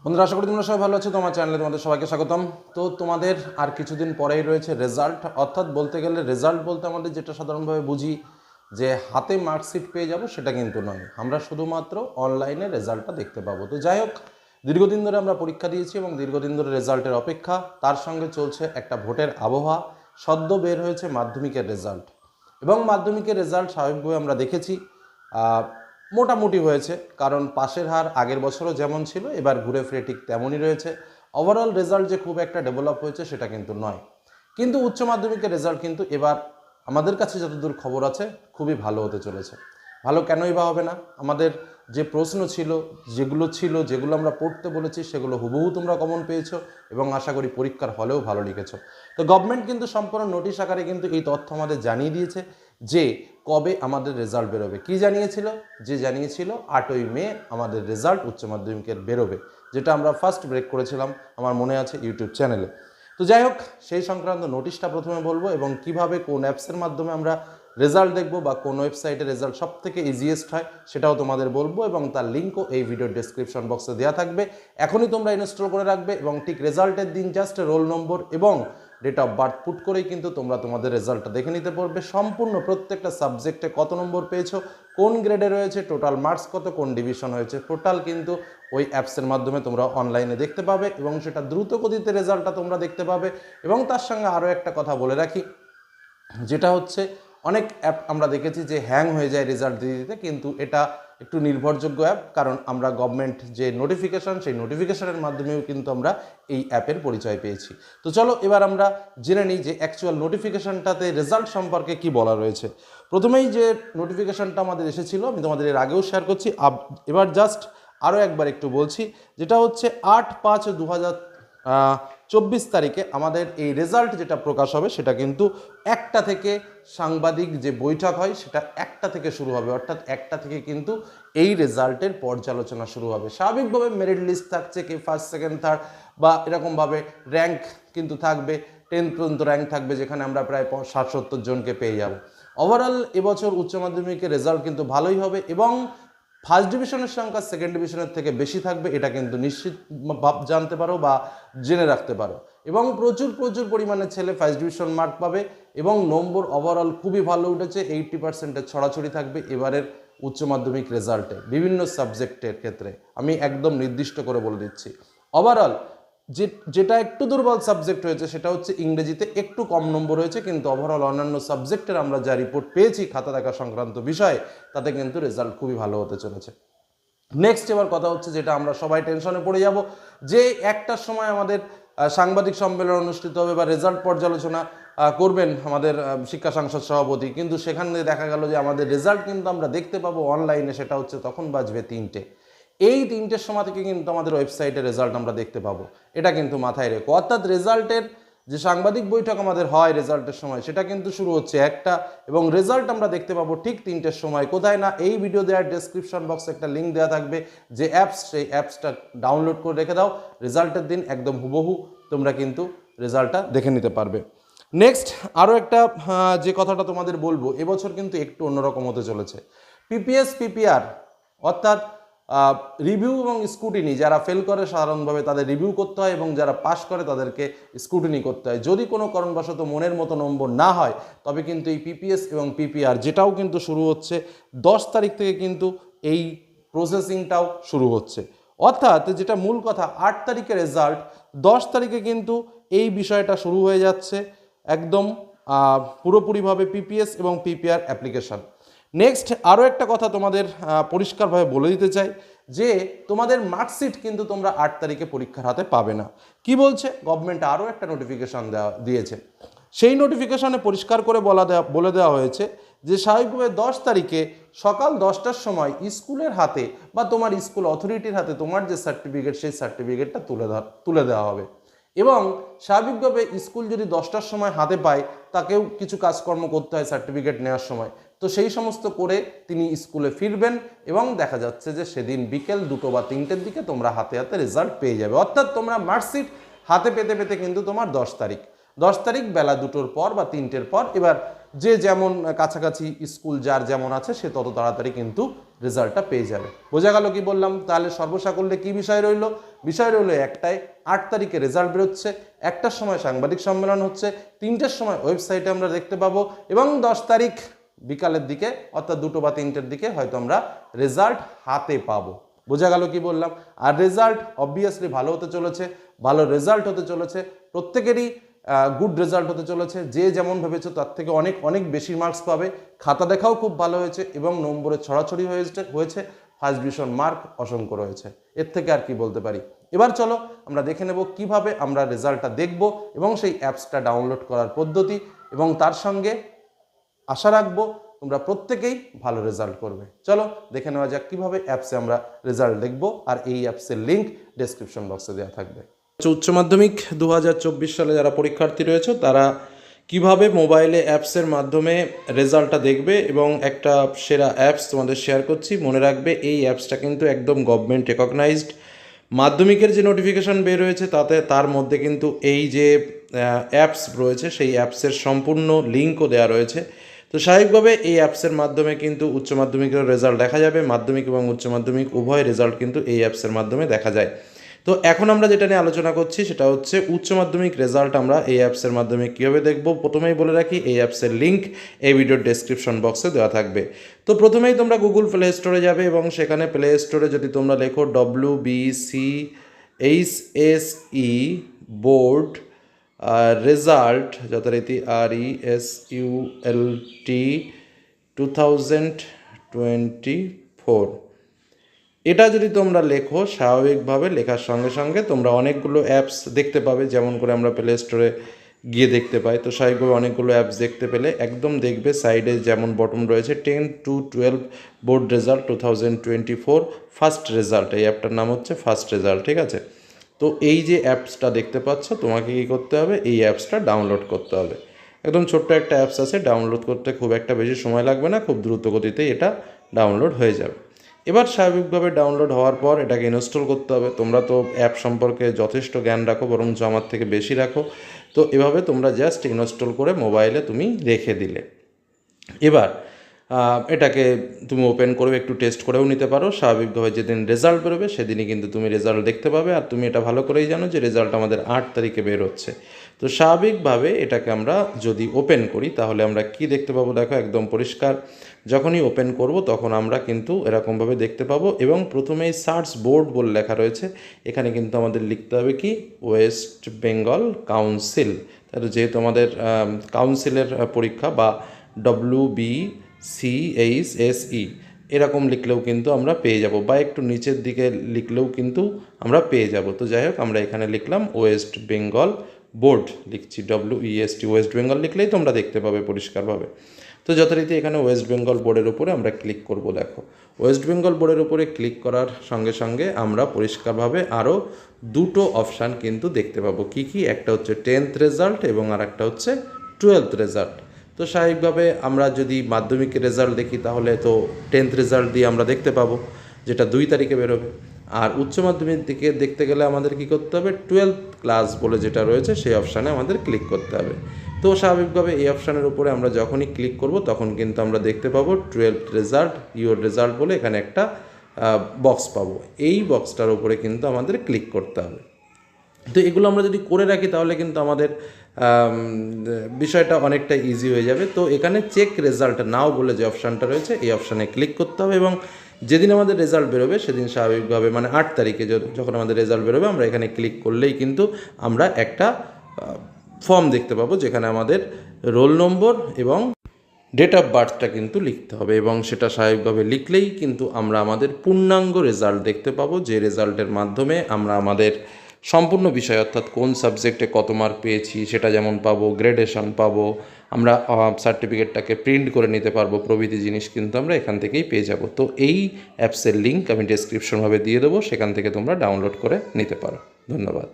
বন্ধুরা, আশা করি তোমরা সবাই ভালো আছো। তোমার চ্যানেলে তোমাদের সবাইকে স্বাগতম। তো তোমাদের আর কিছুদিন পরেই রয়েছে রেজাল্ট, অর্থাৎ বলতে গেলে রেজাল্ট বলতে আমাদের যেটা সাধারণভাবে বুঝি যে হাতে মার্কশিট পেয়ে যাব, সেটা কিন্তু নয়। আমরা শুধুমাত্র অনলাইনে রেজাল্টটা দেখতে পাবো। তো যাই হোক, দীর্ঘদিন ধরে আমরা পরীক্ষা দিয়েছি এবং দীর্ঘদিন ধরে রেজাল্টের অপেক্ষা, তার সঙ্গে চলছে একটা ভোটের আবহাওয়া। সদ্য বের হয়েছে মাধ্যমিকের রেজাল্ট এবং মাধ্যমিকের রেজাল্ট স্বাভাবিকভাবে আমরা দেখেছি মোটামুটি হয়েছে, কারণ পাশের হার আগের বছরও যেমন ছিল এবার ঘুরে ফিরে ঠিক তেমনই রয়েছে। ওভারঅল রেজাল্ট যে খুব একটা ডেভেলপ হয়েছে সেটা কিন্তু নয়। কিন্তু উচ্চ মাধ্যমিকের রেজাল্ট কিন্তু এবার আমাদের কাছে যতদূর খবর আছে খুবই ভালো হতে চলেছে। ভালো কেনই বা হবে না? আমাদের যে প্রশ্ন ছিল, যেগুলো আমরা পড়তে বলেছি সেগুলো হুবহু তোমরা কমন পেয়েছো এবং আশা করি পরীক্ষার হলেও ভালো লিখেছো। তো গভর্নমেন্ট কিন্তু সম্পূর্ণ নোটিশ আকারে কিন্তু এই তথ্য আমাদের জানিয়ে দিয়েছে যে কবে আমাদের রেজাল্ট বেরোবে। কি জানিয়েছিল? যে জানিয়েছিল 8ই মে আমাদের রেজাল্ট উচ্চ মাধ্যমিকের বেরোবে, যেটা আমরা ফার্স্ট ব্রেক করেছিলাম আমার মনে আছে ইউটিউব চ্যানেলে। তো যাই হোক, সেই সংক্রান্ত নোটিশটা প্রথমে বলবো এবং কিভাবে কোন অ্যাপসের মাধ্যমে আমরা রেজাল্ট দেখবো বা কোন ওয়েবসাইটে রেজাল্ট সব থেকে ইজিয়েস্ট হয় সেটাও তোমাদের বলবো এবং তার লিঙ্কও এই ভিডিওর ডেসক্রিপশন বক্সে দেওয়া থাকবে। এখনই তোমরা ইনস্টল করে রাখবে এবং ঠিক রেজাল্টের দিন জাস্ট রোল নম্বর এবং ডেট অফ বার্থ পুট করেই কিন্তু তোমরা তোমাদের রেজাল্টটা দেখে নিতে পারবে। সম্পূর্ণ প্রত্যেকটা সাবজেক্টে কত নম্বর পেয়েছো, কোন গ্রেডে রয়েছে, টোটাল মার্কস কত, কোন ডিভিশন হয়েছে, টোটাল কিন্তু ওই অ্যাপসের মাধ্যমে তোমরা অনলাইনে দেখতে পাবে এবং সেটা দ্রুত গতিতে রেজাল্টটা তোমরা দেখতে পাবে। এবং তার সঙ্গে আরও একটা কথা বলে রাখি, যেটা হচ্ছে অনেক অ্যাপ আমরা দেখেছি যে হ্যাং হয়ে যায় রেজাল্ট দিতে দিতে, কিন্তু এটা একটু নির্ভরযোগ্য অ্যাপ, কারণ আমরা গভর্নমেন্ট যে নোটিফিকেশান সেই নোটিফিকেশানের মাধ্যমেও কিন্তু আমরা এই অ্যাপের পরিচয় পেয়েছি। তো চলো এবার আমরা জেনে নিই যে অ্যাকচুয়াল নোটিফিকেশানটাতে রেজাল্ট সম্পর্কে কি বলা রয়েছে। প্রথমেই যে নোটিফিকেশানটা আমাদের এসেছিল আমি তোমাদের এর আগেও শেয়ার করছি, এবার জাস্ট আরও একবার একটু বলছি, যেটা হচ্ছে 8/5/2024 তারিখে আমাদের এই রেজাল্ট যেটা প্রকাশ হবে সেটা কিন্তু 1টা থেকে সাংবাদিক যে বৈঠক হয় সেটা 1টা থেকে শুরু হবে, অর্থাৎ 1টা থেকে কিন্তু এই রেজাল্টের পর্যালোচনা শুরু হবে। স্বাভাবিকভাবে মেরিট লিস্ট থাকছে, কি ফার্স্ট সেকেন্ড থার্ড বা এরকমভাবে র্যাঙ্ক কিন্তু থাকবে, 10 পর্যন্ত র্যাঙ্ক থাকবে, যেখানে আমরা প্রায় 60-70 জনকে পেয়ে যাব। ওভারঅল এবছর উচ্চ মাধ্যমিকের রেজাল্ট কিন্তু ভালোই হবে এবং ফার্স্ট ডিভিশনের সংখ্যা সেকেন্ড ডিভিশনের থেকে বেশি থাকবে, এটা কিন্তু নিশ্চিত জানতে পারো বা জেনে রাখতে পারো। এবং প্রচুর প্রচুর পরিমাণে ছেলে ফার্স্ট ডিভিশন মার্ক পাবে এবং নম্বর ওভারঅল খুবই ভালো উঠেছে। 80%-এর ছড়াছড়ি থাকবে এবারের উচ্চ মাধ্যমিক রেজাল্টে বিভিন্ন সাবজেক্টের ক্ষেত্রে, আমি একদম নির্দিষ্ট করে বলে দিচ্ছি। ওভারঅল যেটা একটু দুর্বল সাবজেক্ট হয়েছে সেটা হচ্ছে ইংরেজিতে একটু কম নম্বর হয়েছে, কিন্তু ওভারঅল অন্যান্য সাবজেক্টের আমরা যা রিপোর্ট পেয়েছি খাতা দেখা সংক্রান্ত বিষয়ে, তাতে কিন্তু রেজাল্ট খুবই ভালো হতে চলেছে। নেক্সট এবার কথা হচ্ছে, যেটা আমরা সবাই টেনশনে পড়ে যাব, যে একটার সময় আমাদের সাংবাদিক সম্মেলন অনুষ্ঠিত হবে বা রেজাল্ট পর্যালোচনা করবেন আমাদের শিক্ষা সংসদ সভাপতি, কিন্তু সেখানে দেখা গেল যে আমাদের রেজাল্ট কিন্তু আমরা দেখতে পাবো অনলাইনে, সেটা হচ্ছে তখন বাজবে 3টে। এই 3টের সময় থেকে কিন্তু আমাদের ওয়েবসাইটে রেজাল্ট আমরা দেখতে পাবো, এটা কিন্তু মাথায় রেখো। অর্থাৎ রেজাল্টের যে সাংবাদিক বৈঠক আমাদের হয় রেজাল্টের সময়, সেটা কিন্তু শুরু হচ্ছে 1টা এবং রেজাল্ট আমরা দেখতে পাবো ঠিক 3টের সময়। কোথায় না, এই ভিডিও দেওয়ার ডেসক্রিপশন বক্সে একটা লিঙ্ক দেওয়া থাকবে যে অ্যাপস, সেই অ্যাপসটা ডাউনলোড করে রেখে দাও। রেজাল্টের দিন একদম হুবহু তোমরা কিন্তু রেজাল্টটা দেখে নিতে পারবে। নেক্সট আরও একটা যে কথাটা তোমাদের বলবো, এবছর কিন্তু একটু অন্যরকম হতে চলেছে। পিপিএস পিপিআর অর্থাৎ রিভিউ এবং স্ক্রুটিনি, যারা ফেল করে সাধারণভাবে তাদের রিভিউ করতে হয় এবং যারা পাস করে তাদেরকে স্ক্রুটিনি করতে হয়। যদি কোনো কারণবশত মনের মতো নম্বর না হয়, তবে কিন্তু এই পিপিএস এবং পিপিআর যেটাও কিন্তু শুরু হচ্ছে 10 তারিখ থেকে, কিন্তু এই প্রসেসিংটাও শুরু হচ্ছে। অর্থাৎ যেটা মূল কথা, 8 তারিখে রেজাল্ট, 10 তারিখে কিন্তু এই বিষয়টা শুরু হয়ে যাচ্ছে একদম পুরোপুরিভাবে পিপিএস এবং পিপিআর অ্যাপ্লিকেশান। নেক্সট আরও একটা কথা তোমাদের পরিষ্কারভাবে বলে দিতে চাই, যে তোমাদের মার্কশিট কিন্তু তোমরা 8 তারিখে পরীক্ষার হাতে পাবে না। কি বলছে গভর্নমেন্ট? আরও একটা নোটিফিকেশান দিয়েছে। সেই নোটিফিকেশানে পরিষ্কার করে বলে দেওয়া হয়েছে যে স্বাভাবিকভাবে 10 তারিখে সকাল 10টার সময় স্কুলের হাতে বা তোমার স্কুল অথরিটির হাতে তোমার যে সার্টিফিকেট, সেই সার্টিফিকেটটা তুলে দেওয়া হবে। এবং স্বাভাবিকভাবে স্কুল যদি 10টার সময় হাতে পায়, তাকেও কিছু কাজকর্ম করতে হয় সার্টিফিকেট নেওয়ার সময়, তো সেই সমস্ত করে তিনি স্কুলে ফিরবেন এবং দেখা যাচ্ছে যে সেদিন বিকেল 2টো বা 3টের দিকে তোমরা হাতে হাতে রেজাল্ট পেয়ে যাবে। অর্থাৎ তোমরা মার্কশিট হাতে পেতে পেতে কিন্তু তোমার 10 তারিখ, 10 তারিখ বেলা 2টোর পর বা 3টের পর। এবার যে যেমন কাছাকাছি স্কুল যার যেমন আছে সে তত তাড়াতাড়ি কিন্তু রেজাল্টটা পেয়ে যাবে। বোঝা গেল কি বললাম? তাহলে সর্বসাকল্যে কি বিষয় রইল? বিষয় রইল একটাই, 8 তারিখে রেজাল্ট বেরোচ্ছে, 1টার সময় সাংবাদিক সম্মেলন হচ্ছে, 3টের সময় ওয়েবসাইটে আমরা দেখতে পাবো, এবং 10 তারিখ বিকালের দিকে অর্থাৎ 2টো বা 3টের দিকে হয়তো আমরা রেজাল্ট হাতে পাবো। বোঝা গেল কি বললাম? আর রেজাল্ট অবভিয়াসলি ভালো হতে চলেছে, ভালো রেজাল্ট হতে চলেছে, প্রত্যেকেরই গুড রেজাল্ট হতে চলেছে। যে যেমন ভেবেছো তার থেকে অনেক অনেক বেশি মার্কস পাবে। খাতা দেখাও খুব ভালো হয়েছে এবং নম্বরে ছড়াছড়ি হয়েছে, ফার্স্ট ডিভিশন মার্ক অসংখ্য রয়েছে। এর থেকে আর কি বলতে পারি? এবার চলো আমরা দেখে নেব কিভাবে আমরা রেজাল্টটা দেখব এবং সেই অ্যাপসটা ডাউনলোড করার পদ্ধতি, এবং তার সঙ্গে আশা রাখবো তোমরা প্রত্যেকেই ভালো রেজাল্ট করবে। চলো দেখে নেওয়া যাক কিভাবে অ্যাপসে আমরা রেজাল্ট দেখব, আর এই অ্যাপসের লিঙ্ক ডেসক্রিপশন বক্সে দেওয়া থাকবে। উচ্চ মাধ্যমিক 2024 সালে যারা পরীক্ষার্থী রয়েছে তারা কিভাবে মোবাইলে অ্যাপসের মাধ্যমে রেজাল্টটা দেখবে, এবং একটা সেরা অ্যাপস তোমাদের শেয়ার করছি। মনে রাখবে এই অ্যাপসটা কিন্তু একদম গভর্নমেন্ট রেকগনাইজড। মাধ্যমিকের যে নোটিফিকেশান বের হয়েছে তার মধ্যে কিন্তু এই যে অ্যাপস রয়েছে সেই অ্যাপসের সম্পূর্ণ লিঙ্কও দেওয়া রয়েছে। তো স্বাভাবিকভাবে এই অ্যাপসের মাধ্যমে কিন্তু উচ্চ মাধ্যমিকের রেজাল্ট দেখা যাবে। মাধ্যমিক এবং উচ্চ মাধ্যমিক উভয় রেজাল্ট কিন্তু এই অ্যাপসের মাধ্যমে দেখা যায়। তো এখন আমরা যেটা নিয়ে আলোচনা করছি সেটা হচ্ছে উচ্চ মাধ্যমিক রেজাল্ট আমরা এই অ্যাপসের মাধ্যমে কীভাবে দেখব। প্রথমেই বলে রাখি এই অ্যাপসের লিঙ্ক এই ভিডিওর ডেসক্রিপশন বক্সে দেওয়া থাকবে। তো প্রথমেই তোমরা গুগল প্লে স্টোরে যাবে এবং সেখানে প্লে স্টোরে যদি তোমরা লেখো WBCHSE বোর্ড রেজাল্ট যথারীতি RESULT 2024, এটা যদি তোমরা লেখো স্বাভাবিকভাবে লেখার সঙ্গে সঙ্গে তোমরা অনেকগুলো অ্যাপস দেখতে পাবে, যেমন করে আমরা প্লে স্টোরে গিয়ে দেখতে পাই। তো স্বাভাবিকভাবে অনেকগুলো অ্যাপস দেখতে পেলে একদম দেখবে সাইডে যেমন বটন রয়েছে 10 to 12 board result 2024 first result, এই অ্যাপটার নাম হচ্ছে ফার্স্ট রেজাল্ট, ঠিক আছে? তো এই যে অ্যাপসটা দেখতে পাচ্ছ তোমাকে কী করতে হবে? এই অ্যাপসটা ডাউনলোড করতে হবে। একদম ছোট্ট একটা অ্যাপস আছে, ডাউনলোড করতে খুব একটা বেশি সময় লাগবে না, খুব দ্রুত গতিতে এটা ডাউনলোড হয়ে যাবে। এবার স্বাভাবিকভাবে ডাউনলোড হওয়ার পর এটাকে ইনস্টল করতে হবে। তোমরা তো অ্যাপ সম্পর্কে যথেষ্ট জ্ঞান রাখো, বরঞ্চ আমার থেকে বেশি রাখো। তো এভাবে তোমরা জাস্ট ইনস্টল করে মোবাইলে তুমি রেখে দিলে। এবার এটাকে তুমি ওপেন করে একটু টেস্ট করেও নিতে পারো। স্বাভাবিকভাবে যেদিন রেজাল্ট বেরোবে সেদিনই কিন্তু তুমি রেজাল্ট দেখতে পাবে। আর তুমি এটা ভালো করেই জানো যে রেজাল্ট আমাদের 8 তারিখে বের হচ্ছে। তো স্বাভাবিকভাবে এটাকে আমরা যদি ওপেন করি তাহলে আমরা কি দেখতে পাবো? দেখো একদম পরিষ্কার। যখনই ওপেন করব তখন আমরা কিন্তু এরকমভাবে দেখতে পাবো, এবং প্রথমেই সার্চ বোর্ড বলে লেখা রয়েছে। এখানে কিন্তু আমাদের লিখতে হবে কি? West Bengal council. তাহলে যেহেতু আমাদের কাউন্সিলের পরীক্ষা বা WBCHSE এরকম লিখলেও কিন্তু আমরা পেয়ে যাব, বা একটু নিচের দিকে লিখলেও কিন্তু আমরা পেয়ে যাব। তো যাই হোক আমরা এখানে লিখলাম ওয়েস্ট বেঙ্গল বোর্ড, লিখছি WEST, ওয়েস্ট বেঙ্গল লিখলেই তোমরা দেখতে পাবে পরিষ্কারভাবে। তো যথারীতি এখানে ওয়েস্ট বেঙ্গল বোর্ডের উপরে আমরা ক্লিক করব। দেখো ওয়েস্ট বেঙ্গল বোর্ডের উপরে ক্লিক করার সঙ্গে সঙ্গে আমরা পরিষ্কারভাবে আরও দুটো অপশান কিন্তু দেখতে পাবো। কি কি? একটা হচ্ছে 10th রেজাল্ট এবং আর একটা হচ্ছে 12th রেজাল্ট। তো স্বাভাবিকভাবে আমরা যদি মাধ্যমিকের রেজাল্ট দেখি তাহলে তো 10th রেজাল্ট দিয়ে আমরা দেখতে পাবো, যেটা 2 তারিখে বেরোবে। আর উচ্চ মাধ্যমিক দিকে দেখতে গেলে আমাদের কি করতে হবে? 12th ক্লাস বলে যেটা রয়েছে সেই অপশানে আমাদের ক্লিক করতে হবে। তো স্বাভাবিকভাবে এই অপশানের উপরে আমরা যখনই ক্লিক করব তখন কিন্তু আমরা দেখতে পাবো 12th রেজাল্ট ইওর রেজাল্ট বলে এখানে একটা বক্স পাবো। এই বক্সটার উপরে কিন্তু আমাদের ক্লিক করতে হবে। তো এগুলো আমরা যদি করে রাখি তাহলে কিন্তু আমাদের বিষয়টা অনেকটা ইজি হয়ে যাবে। তো এখানে চেক রেজাল্ট নাও বলে যে অপশানটা রয়েছে এই অপশানে ক্লিক করতে হবে, এবং যেদিন আমাদের রেজাল্ট বেরোবে সেদিন স্বাভাবিকভাবে মানে 8 তারিখে যখন আমাদের রেজাল্ট বেরোবে আমরা এখানে ক্লিক করলেই কিন্তু আমরা একটা ফর্ম দেখতে পাবো, যেখানে আমাদের রোল নম্বর এবং ডেট অফ বার্থটা কিন্তু লিখতে হবে, এবং সেটা স্বাভাবিকভাবে লিখলেই কিন্তু আমরা আমাদের পূর্ণাঙ্গ রেজাল্ট দেখতে পাবো, যে রেজাল্টের মাধ্যমে আমরা আমাদের সম্পূর্ণ বিষয় অর্থাৎ কোন সাবজেক্টে কত মার্ক পেয়েছি সেটা যেমন পাবো, গ্রেডেশন পাবো, আমরা সার্টিফিকেটটাকে প্রিন্ট করে নিতে পারবো, প্রভৃতি জিনিস কিন্তু আমরা এখান থেকেই পেয়ে যাব। তো এই অ্যাপসের লিঙ্ক আমি ডেসক্রিপশনভাবে দিয়ে দেবো, সেখান থেকে তোমরা ডাউনলোড করে নিতে পারো। ধন্যবাদ।